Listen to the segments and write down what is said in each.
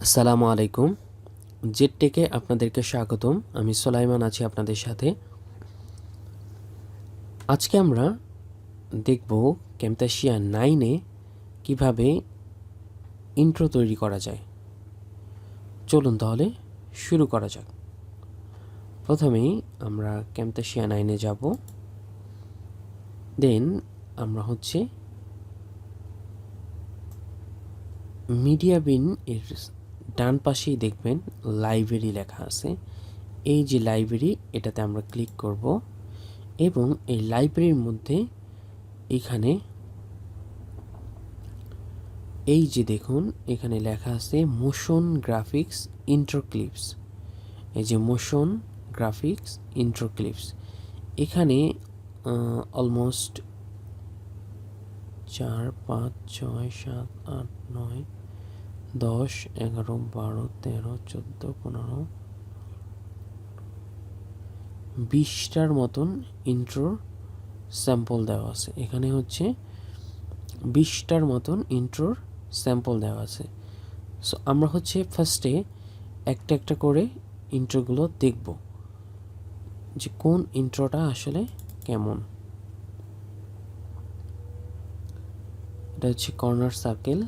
আসসালামু আলাইকুম। জেড টেকে আপনাদেরকে স্বাগতম। আমি সোলাইমান আছি আপনাদের সাথে। আজকে আমরা দেখব ক্যামতাসিয়া 9-এ কিভাবে ইন্ট্রো তৈরি করা যায়। চলুন তাহলে শুরু করা যাক। প্রথমেই আমরা ক্যামতাসিয়া 9-এ যাব। দেন আমরা মিডিয়া বিন এর ডান পাশেই দেখবেন লাইব্রেরি লেখা আছে। এই যে লাইব্রেরি, এটাতে আমরা ক্লিক করব এবং এই লাইব্রেরির মধ্যে এখানে এই যে দেখুন, এখানে লেখা আছে মোশন গ্রাফিক্স ইন্ট্রো ক্লিপস। এই যে মোশন গ্রাফিক্স ইন্ট্রো ক্লিপস, এখানে অলমোস্ট 4, 5, 6, 7, 8, 9, 10, 11, 12, 13, 14, 15, 20টার মতন ইন্ট্রো স্যাম্পল দেওয়া আছে। এখানে 20টার মতন ইন্ট্রোর স্যাম্পল দেওয়া আছে। সো আমরা ফার্স্টে একটা একটা করে ইন্ট্রোগুলো দেখব যে কোন ইন্ট্রোটা আসলে কেমন। এটা কর্নার সার্কেল।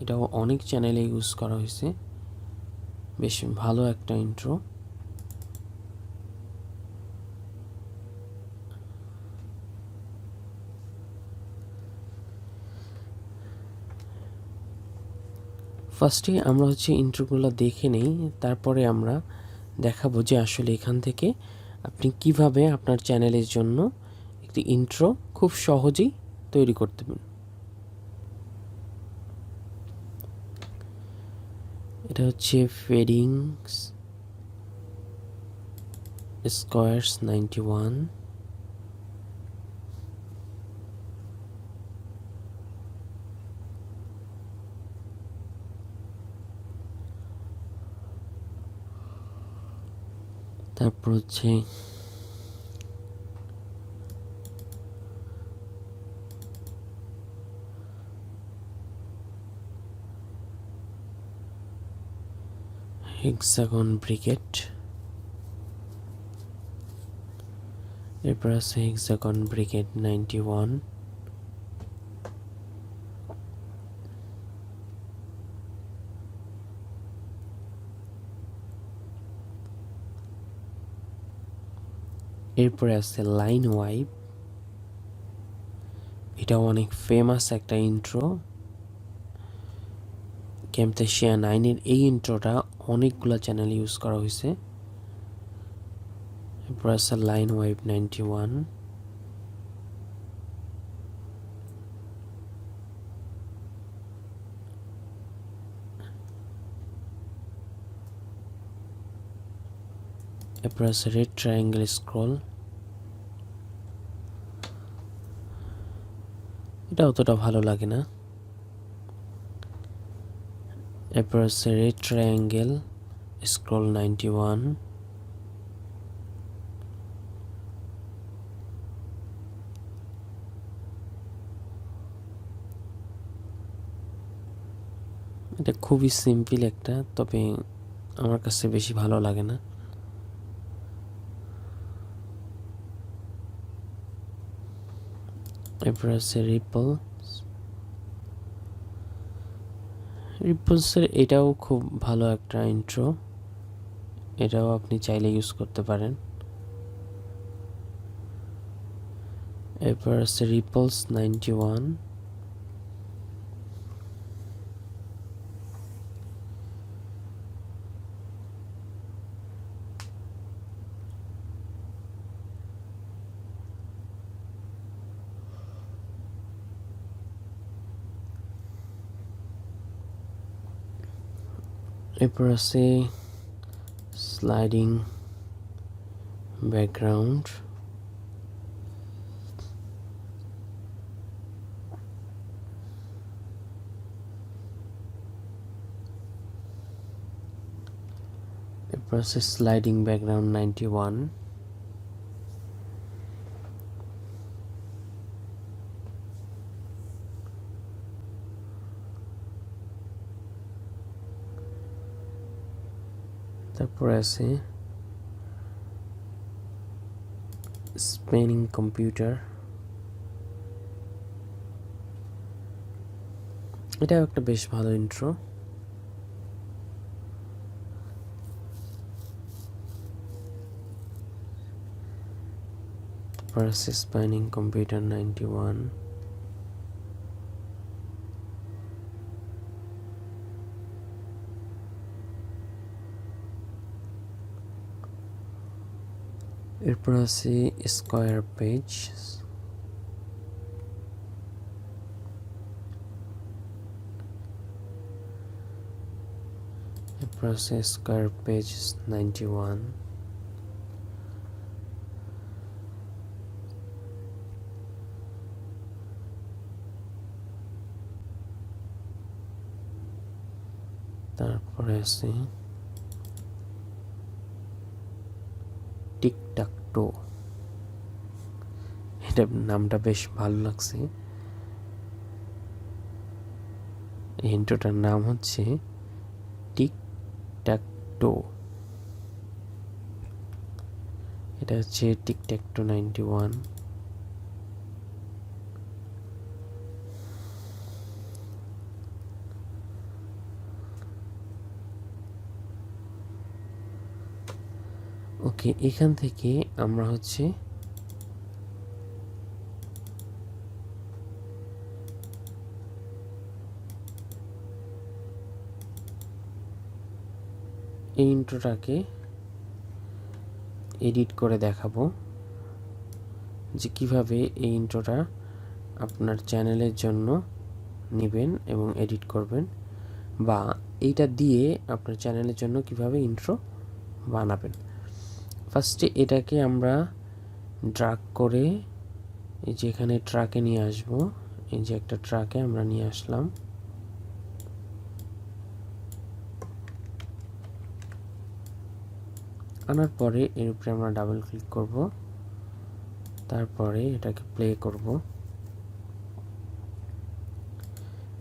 এটাও অনেক চ্যানেলে ইউজ করা হয়েছে, বেশ ভালো একটা ইন্ট্রো। ফার্স্টে আমরা ইন্ট্রোগুলো দেখে নেই, তারপরে আমরা দেখাবো যে আসলে এখান থেকে আপনি কিভাবে আপনার চ্যানেলের জন্য একটি ইন্ট্রো খুব সহজেই তৈরি করতে পারেন। এটা ফেডিংস স্কোয়ারস 91। তারপর হেক্সাগন ব্রিকেট। এরপর আছে হেক্সাগন ব্রিকেট 91। এরপরে আছে লাইন ওয়াইপ। এটা অনেক ফেমাস একটা ইন্ট্রো। ক্যামতাসিয়া 9-এর এই ইন্ট্রোটা অনেকগুলো চ্যানেল ইউজ করা হয়েছে। এরপর আছে লাইন ওয়াইপ 91। এরপর আছে রেড ট্রায়াঙ্গেল স্ক্রল। এটা অতটা ভালো লাগে না। এরপর আছে রেড ট্রায়াঙ্গেল স্ক্রল 91। এটা খুবই সিম্পল একটা, তবে আমার কাছে বেশি ভালো লাগে না। এরপর আছে রিপলসের এটাও খুব ভালো একটা ইন্ট্রো। এটাও আপনি চাইলে ইউজ করতে পারেন। এরপর আছে রিপলস 91। এরপর আছে স্লাইডিং ব্যাকগ্রাউন্ড। এরপর আছে স্লাইডিং ব্যাকগ্রাউন্ড 91। তারপরে আছে স্পেনিং কম্পিউটার, এটাও একটা বেশ ভালো ইন্ট্রো। তারপর আছে স্পেনিং কম্পিউটার 91। এরপর আছে স্কোয়ার পেজ, এরপর আছে স্কোয়ার পেজ 91। তারপরে আছে টিকটাকটো, এটা নামটা বেশ ভালো লাগছে। এই ইন্ট্রোটার নাম হচ্ছে টিকটাকটো, এটা হচ্ছে টিকটাকটো 91। ওকে, এখান থেকে আমরা হচ্ছে এই ইন্ট্রোটাকে এডিট করে দেখাবো যে কিভাবে এই ইন্ট্রোটা আপনার চ্যানেলের জন্য নেবেন এবং এডিট করবেন, বা এইটা দিয়ে আপনার চ্যানেলের জন্য কিভাবে ইন্ট্রো বানাবেন। ফার্স্টে এটাকে আমরা ড্রাগ করে এই যে এখানে ট্রাকে নিয়ে আসব। এই যে একটা ট্রাকে আমরা নিয়ে আসলাম। আনার পরে এর উপরে আমরা ডাবল ক্লিক করব, তারপরে এটাকে প্লে করব।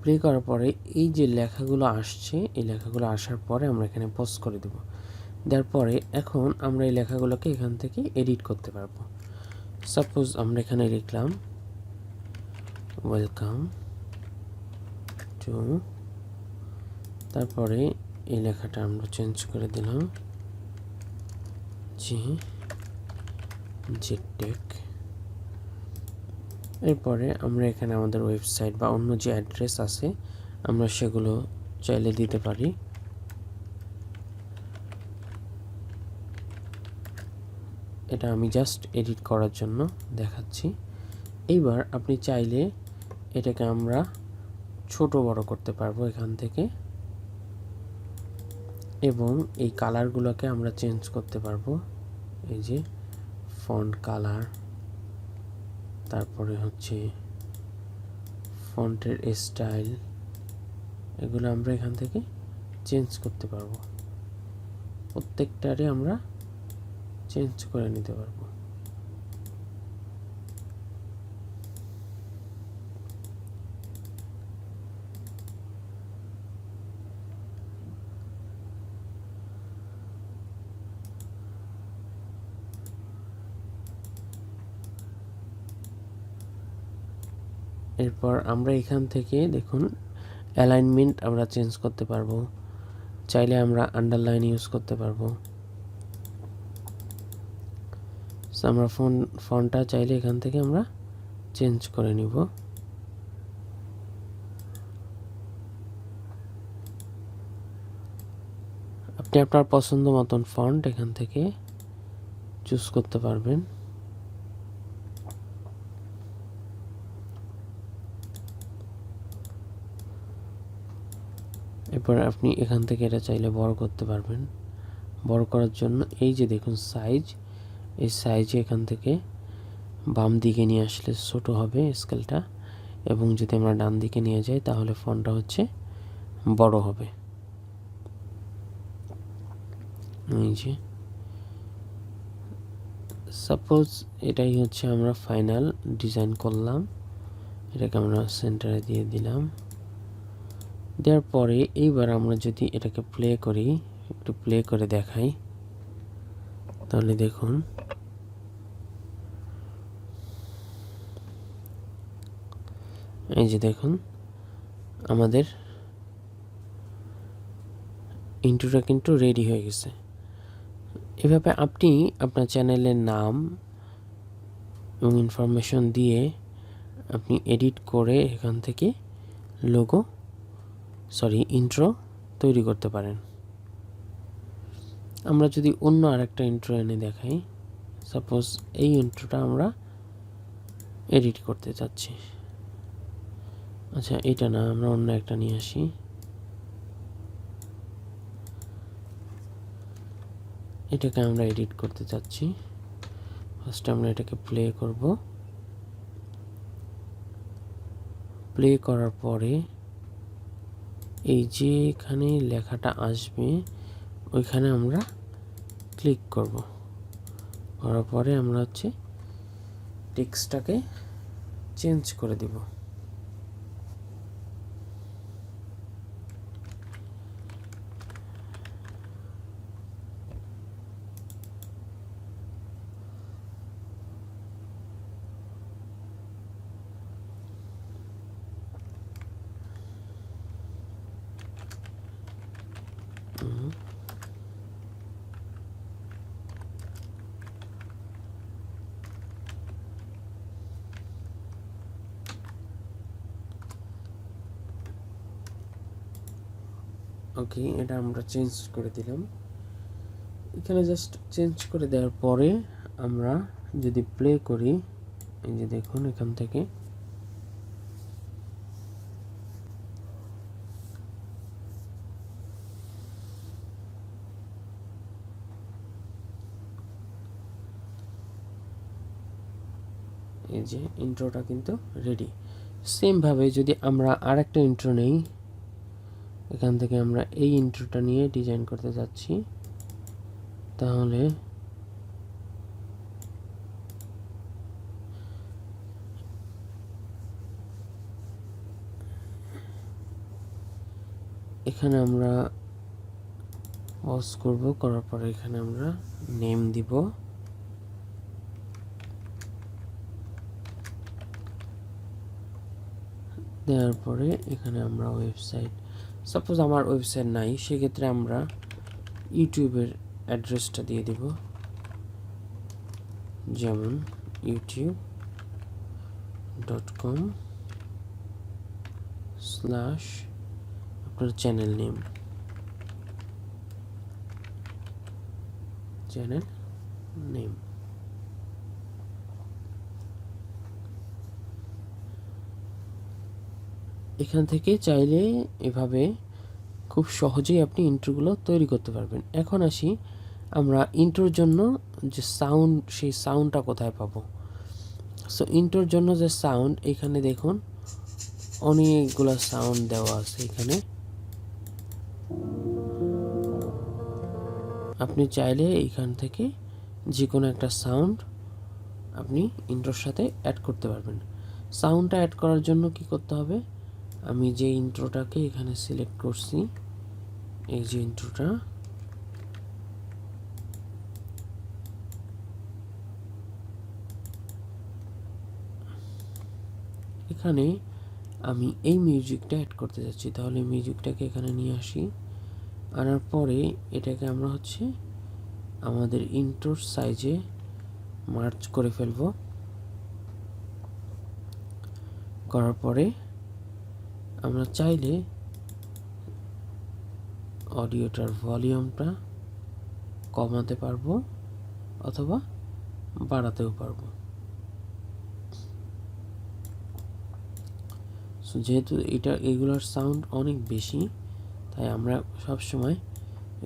প্লে করার পরে এই যে লেখাগুলো আসছে, এই লেখাগুলো আসার পরে আমরা এখানে পজ করে দেব। দেওয়ার পরে এখন আমরা এই লেখাগুলোকে এখান থেকে এডিট করতে পারবো। সাপোজ আমরা এখানে লিখলাম ওয়েলকাম টু, তারপরে এই লেখাটা আমরা চেঞ্জ করে দিলাম জেটেক। এরপরে আমরা এখানে আমাদের ওয়েবসাইট বা অন্য যে অ্যাড্রেস আছে আমরা সেগুলো চাইলে দিতে পারি। এটা আমি জাস্ট এডিট করার জন্য দেখাচ্ছি। এইবার আপনি চাইলে এটাকে আমরা ছোট বড় করতে পারবো এখান থেকে, এবং এই কালারগুলোকে আমরা চেঞ্জ করতে পারবো। এই যে ফন্ট কালার, তারপরে হচ্ছে ফন্টের স্টাইল, এগুলো আমরা এখান থেকে চেঞ্জ করতে পারবো। প্রত্যেকটারে আমরা চেঞ্জ করে নিতে পারবো। এরপর আমরা এখান থেকে দেখুন অ্যালাইনমেন্ট আমরা চেঞ্জ করতে পারবো, চাইলে আমরা আন্ডারলাইন ইউজ করতে পারবো। আমরা ফন্টটা চাইলে এখান থেকে আমরা চেঞ্জ করে নিব। আপনি আপনার পছন্দ মতন ফন্ট এখান থেকে চুজ করতে পারবেন। এরপর আপনি এখান থেকে এটা চাইলে বড় করতে পারবেন। বড় করার জন্য এই যে দেখুন সাইজ, এই সাইজে এখান থেকে বাম দিকে নিয়ে আসলে ছোট হবে স্কেলটা, এবং যদি আমরা ডান দিকে নিয়ে যাই তাহলে ফন্টটা হচ্ছে বড় হবে। এই যে সাপোজ এটাই হচ্ছে আমরা ফাইনাল ডিজাইন করলাম, এটাকে আমরা সেন্টারে দিয়ে দিলাম। দেওয়ার পরে এইবার আমরা যদি এটাকে প্লে করি একটু প্লে করে দেখাই, তাহলে দেখুন এই যে দেখুন আমাদের ইন্ট্রোটা কিন্তু রেডি হয়ে গেছে। এভাবে আপনি আপনার চ্যানেলের নাম এবং ইনফরমেশন দিয়ে আপনি এডিট করে এখান থেকে ইন্ট্রো তৈরি করতে পারেন। আমরা যদি অন্য আরেকটা ইন্ট্রো এনে দেখাই, সাপোজ এই ইন্ট্রোটা আমরা এডিট করতে চাচ্ছি। আচ্ছা, এটা না, আমরা অন্য একটা নিয়ে আসি। এটাকে আমরা এডিট করতে চাচ্ছি। ফার্স্ট আমরা এটাকে প্লে করব। প্লে করার পরে এই যে এখানে লেখাটা আসবে ওইখানে আমরা ক্লিক করব। করার পরে আমরা টেক্সটটাকে চেঞ্জ করে দিব। ওকে, এটা আমরা চেঞ্জ করে দিলাম। এখানে জাস্ট চেঞ্জ করে দেওয়ার পরে আমরা যদি প্লে করি, এই যে দেখুন এখান থেকে এই যে ইন্ট্রোটা কিন্তু রেডি। সেমভাবে যদি আমরা আরেকটা ইন্ট্রো নেই, এখান থেকে আমরা এই ইন্ট্রোটা নিয়ে ডিজাইন করতে যাচ্ছি, তাহলে এখানে আমরা পজ করব, করার পরে এখানে আমরা নেম দিব। দেওয়ার পরে এখানে আমরা ওয়েবসাইট, সাপোজ আমার ওয়েবসাইট নাই, সেক্ষেত্রে আমরা ইউটিউবের অ্যাড্রেসটা দিয়ে দিব, যেমন youtube.com/ আপনার চ্যানেল নেম এখান থেকে চাইলে এভাবে খুব সহজেই আপনি ইন্ট্রোগুলো তৈরি করতে পারবেন। এখন আসি আমরা ইন্ট্রোর জন্য যে সাউন্ড, সেই সাউন্ডটা কোথায় পাবো। সো ইন্ট্রোর জন্য যে সাউন্ড, এখানে দেখুন অনেকগুলো সাউন্ড দেওয়া আছে। এখানে আপনি চাইলে এইখান থেকে যে কোনো একটা সাউন্ড আপনি ইন্ট্রোর সাথে অ্যাড করতে পারবেন। সাউন্ডটা অ্যাড করার জন্য কি করতে হবে, আমি যে ইন্ট্রোটাকে এখানে সিলেক্ট করছি, এই যে ইন্ট্রোটা, এখানে আমি এই মিউজিকটা অ্যাড করতে যাচ্ছি। তাহলে মিউজিকটাকে এখানে নিয়ে আসি, আনার পরে এটাকে আমরা আমাদের ইন্ট্রোর সাইজে মার্জ করে ফেলব। করার পরে আমরা চাইলে অডিওটার ভলিউমটা কমাতে পারবো অথবা বাড়াতেও পারবো। সো যেহেতু এগুলার সাউন্ড অনেক বেশি, তাই আমরা সব সময়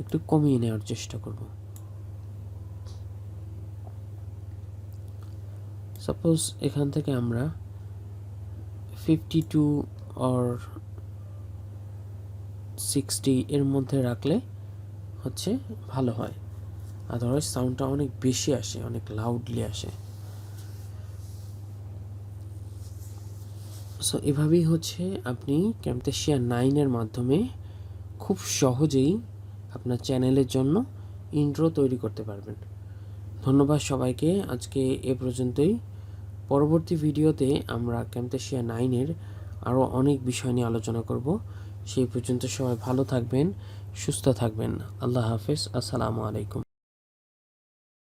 একটু কমিয়ে নেওয়ার চেষ্টা করব। সাপোজ এখান থেকে আমরা 52 or 60 এর মধ্যে রাখলে ভালো হয়। আদারওয়াইজ সাউন্ডটা অনেক বেশি আসে, অনেক লাউডলি আসে। সো এভাবেই আপনি Camtasia 9 এর মাধ্যমে খুব সহজেই আপনার চ্যানেলের জন্য ইন্ট্রো তৈরি করতে পারবেন। ধন্যবাদ সবাইকে। আজকে এ পর্যন্তই। পরবর্তী ভিডিওতে আমরা ক্যামতাসিয়া 9-এর আরও অনেক বিষয় নিয়ে আলোচনা করব। সেই পর্যন্ত সবাই ভালো থাকবেন, সুস্থ থাকবেন। আল্লাহ হাফেজ। আসসালামু আলাইকুম।